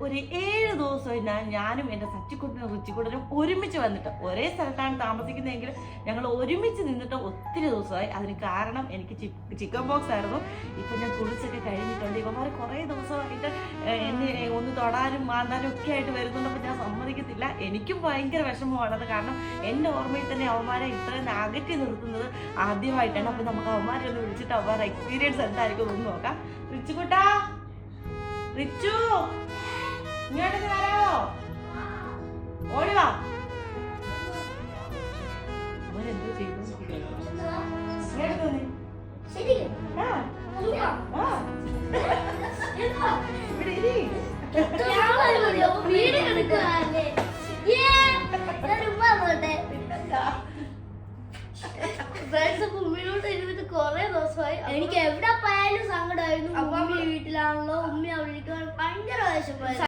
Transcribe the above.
ഒരു 7 ദിവസമായി ഞാനും എൻ്റെ സച്ചിക്കുട്ടനും രുച്ചിക്കുട്ടനും ഒരുമിച്ച് വന്നിട്ട് ഒരേ സ്ഥലത്താണ് താമസിക്കുന്നതെങ്കിലും ഞങ്ങൾ ഒരുമിച്ച് നിന്നിട്ട് ഒത്തിരി ദിവസമായി. അതിന് കാരണം എനിക്ക് ചിക്കൻ ബോക്സ് ആയിരുന്നു. ഇപ്പം ഞാൻ കുളിച്ചൊക്കെ കഴിഞ്ഞിട്ടുണ്ട്. ഇവന്മാർ കുറേ ദിവസമായിട്ട് എന്നെ ഒന്ന് തൊടാനും മാന്താനും ഒക്കെ ആയിട്ട് വരുന്നുണ്ടപ്പോൾ ഞാൻ സമ്മതിക്കത്തില്ല. എനിക്കും ഭയങ്കര വിഷമമാണത്. കാരണം എൻ്റെ ഓർമ്മയിൽ തന്നെ അവന്മാരെ ഇത്രയും അകറ്റി നിർത്തുന്നത് ആദ്യമായിട്ടാണ്. അപ്പം നമുക്ക് അവന്മാരെ ഒന്ന് വിളിച്ചിട്ട് അവന്മാരുടെ എക്സ്പീരിയൻസ് എന്തായിരിക്കും ഒന്ന് നോക്കാം. റിച്ചുകുട്ടാ, റിച്ചു ഇങ്ങോട്ടൊക്കെ വരാമോ? ഓടിവാ. അവനെന്തോ ചെയ്തു ഉമ്മിനോട് ഇരുന്നിട്ട് കൊറേ ദിവസമായി. എനിക്ക് എവിടെ പോയാലും സങ്കടമായിരുന്നു. ഉമ്മി വീട്ടിലാണല്ലോ, ഉമ്മി അവിടെ ഇരിക്കാൻ ഭയങ്കര വിഷമമായി.